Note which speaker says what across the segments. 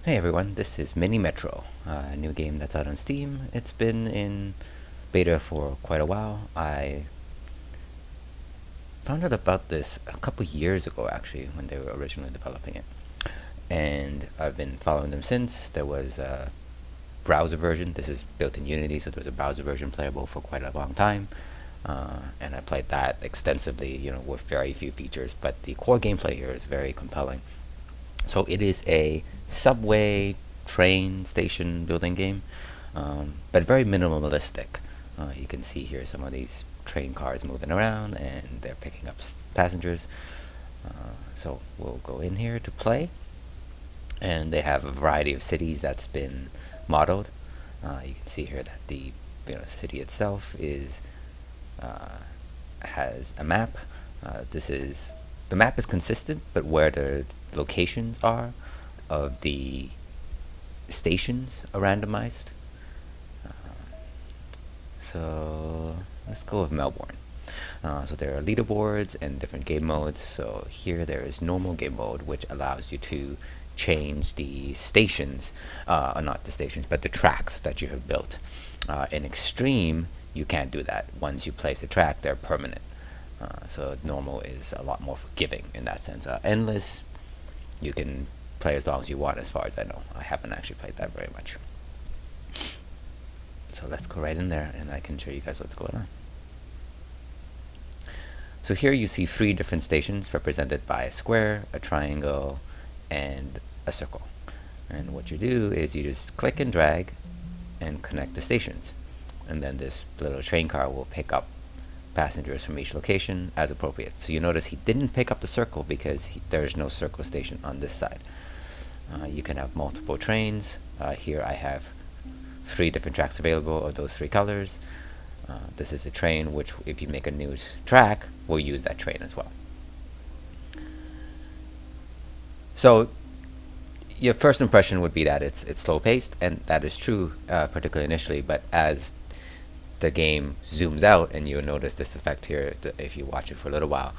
Speaker 1: Hey everyone, this is Mini Metro, a new game that's out on Steam. It's been in beta for quite a while. I found out about this a couple years ago actually, when they were originally developing it. And I've been following them since. There was a browser version. This is built in Unity, so there was a browser version playable for quite a long time. And I played that extensively, with very few features, but the core gameplay here is very compelling. So it is a subway train station building game, but very minimalistic. You can see here some of these train cars moving around and they're picking up passengers. So we'll go in here to play, and they have a variety of cities that's been modeled. You can see here that the city itself is has a map. The map is consistent, but where the locations are of the stations are randomized. So let's go with Melbourne. So there are leaderboards and different game modes. So here there is normal game mode, which allows you to change the stations, or not the stations, but the tracks that you have built. In extreme, you can't do that. Once you place a track, they're permanent. So normal is a lot more forgiving in that sense. Endless, you can play as long as you want, as far as I know. I haven't actually played that very much. So let's go right in there and I can show you guys what's going on. So here you see 3 different stations represented by a square, a triangle, and a circle. And what you do is you just click and drag and connect the stations. And then this little train car will pick up passengers from each location as appropriate. So you notice he didn't pick up the circle because there's no circle station on this side. You can have multiple trains. Here I have 3 different tracks available of those 3 colors. This is a train which, if you make a new track, will use that train as well. So your first impression would be that it's slow paced, and that is true, particularly initially, but as the game zooms out, and you'll notice this effect here if you watch it for a little while,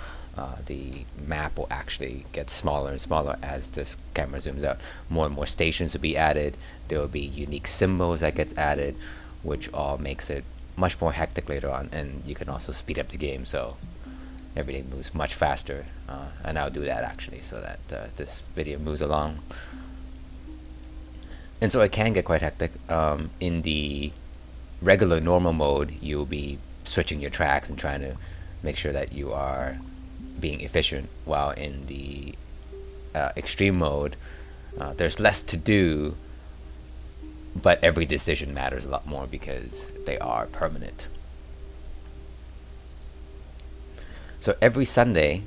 Speaker 1: the map will actually get smaller and smaller as this camera zooms out. More and more stations will be added. There will be unique symbols that gets added, which all makes it much more hectic later on, and you can also speed up the game so everything moves much faster, and I'll do that actually so that this video moves along. And so it can get quite hectic. In the regular normal mode, you'll be switching your tracks and trying to make sure that you are being efficient, while in the extreme mode, there's less to do, but every decision matters a lot more because they are permanent. So every Sunday,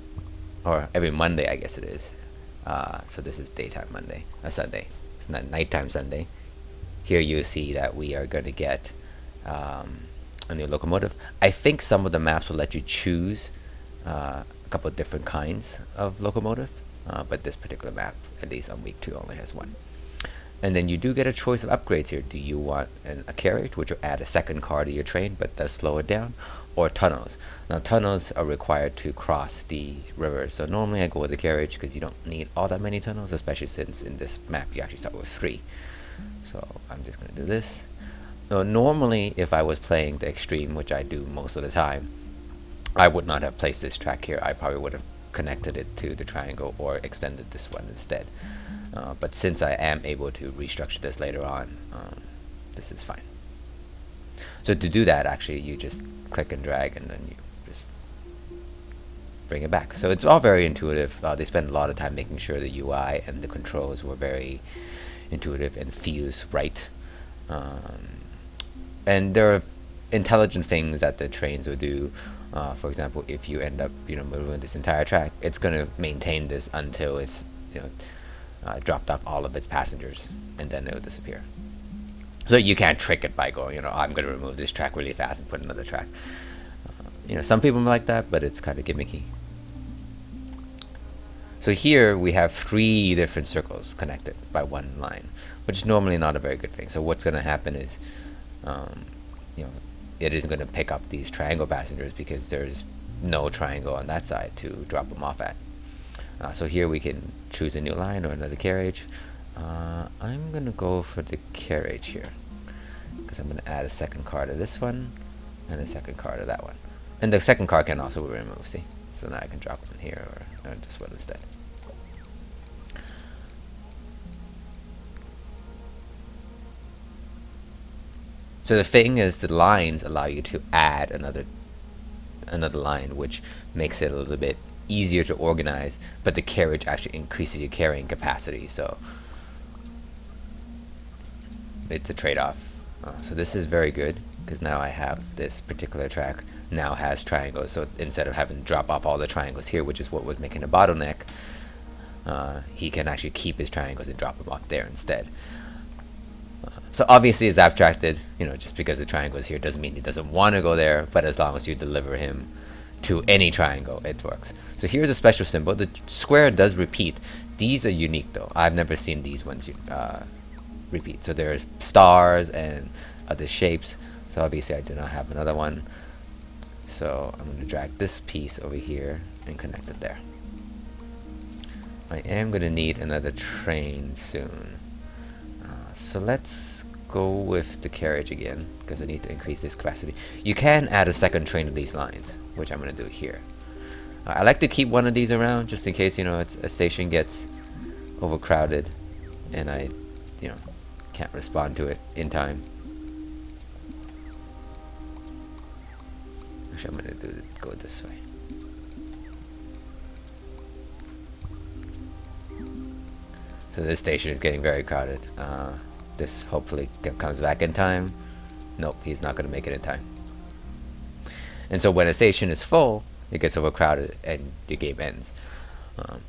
Speaker 1: or every Monday I guess it is, so this is daytime Monday, Sunday, it's not nighttime Sunday. Here you see that we are going to get a new locomotive. I think some of the maps will let you choose a couple of different kinds of locomotive, but this particular map, at least on week 2, only has 1. And then you do get a choice of upgrades here. Do you want a carriage, which will add a second car to your train but does slow it down, or tunnels? Now tunnels are required to cross the river, so normally I go with the carriage because you don't need all that many tunnels, especially since in this map you actually start with 3. So I'm just going to do this. Now, normally if I was playing the extreme, which I do most of the time, I would not have placed this track here. I probably would have connected it to the triangle or extended this one instead. But since I am able to restructure this later on, this is fine. So to do that, actually, you just click and drag and then you just bring it back. So it's all very intuitive. They spend a lot of time making sure the UI and the controls were very intuitive and feels right. And there are intelligent things that the trains will do. For example, if you end up moving this entire track, it's going to maintain this until it's dropped off all of its passengers, and then it will disappear. So you can't trick it by going, I'm going to remove this track really fast and put another track. Some people like that, but it's kind of gimmicky. So here we have 3 different circles connected by 1 line, which is normally not a very good thing. So what's going to happen is, it isn't going to pick up these triangle passengers because there's no triangle on that side to drop them off at. So here we can choose a new line or another carriage. I'm gonna go for the carriage here, because I'm gonna add a second card to this one, and a second card to that one. And the second card can also be removed, see? So now I can drop one here, or just one instead. So the thing is, the lines allow you to add another line, which makes it a little bit easier to organize, but the carriage actually increases your carrying capacity, so it's a trade-off. So this is very good, because now I have this particular track now has triangles, so instead of having to drop off all the triangles here, which is what was making a bottleneck, he can actually keep his triangles and drop them off there instead. So obviously it's abstracted, just because the triangle is here doesn't mean he doesn't want to go there, but as long as you deliver him to any triangle, it works. So here's a special symbol. The square does repeat. These are unique though. I've never seen these ones repeat. So there's stars and other shapes. So obviously I do not have another one. So I'm going to drag this piece over here and connect it there. I am going to need another train soon. So let's go with the carriage again, because I need to increase this capacity. You can add a second train to these lines, which I'm going to do here. I like to keep one of these around, just in case, a station gets overcrowded, and I, can't respond to it in time. Actually, I'm going to go this way. So this station is getting very crowded. This hopefully comes back in time. Nope, he's not going to make it in time. And so when a station is full, it gets overcrowded and the game ends.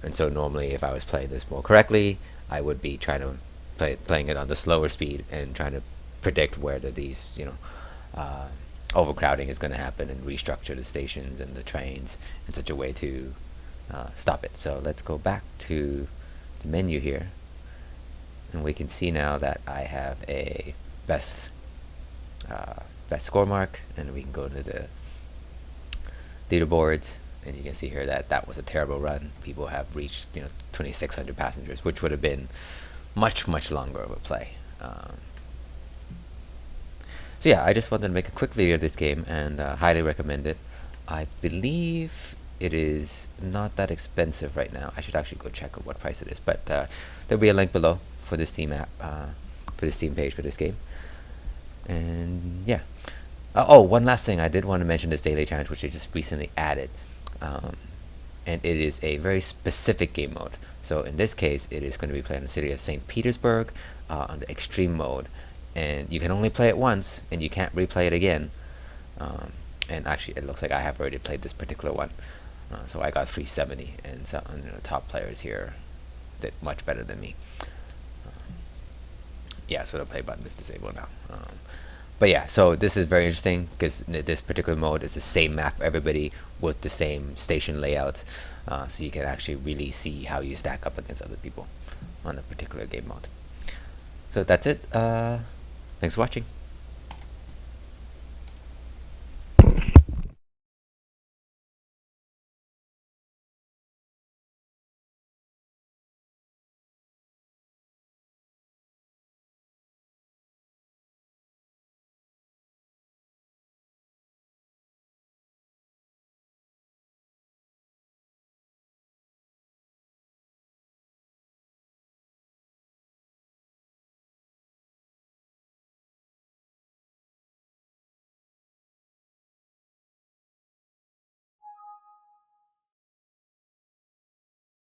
Speaker 1: And so normally, if I was playing this more correctly, I would be trying to playing it on the slower speed and trying to predict where these overcrowding is going to happen and restructure the stations and the trains in such a way to stop it. So let's go back to the menu here, and we can see now that I have a best score mark, and we can go to the leaderboards, and you can see here that that was a terrible run. People have reached 2,600 passengers, which would have been much longer of a play. So yeah, I just wanted to make a quick video of this game and highly recommend it. I believe it is not that expensive right now. I should actually go check out what price it is, but there'll be a link below for the Steam app, for the Steam page for this game. And yeah. Oh, one last thing. I did want to mention this daily challenge, which I just recently added. And it is a very specific game mode. So in this case, it is going to be played in the city of St. Petersburg on the extreme mode. And you can only play it once, and you can't replay it again. And actually, it looks like I have already played this particular one. So I got 370, and some top players here did much better than me. Yeah, so the play button is disabled now. But yeah, so this is very interesting because this particular mode is the same map for everybody with the same station layouts. So you can actually really see how you stack up against other people on a particular game mode. So that's it. Thanks for watching.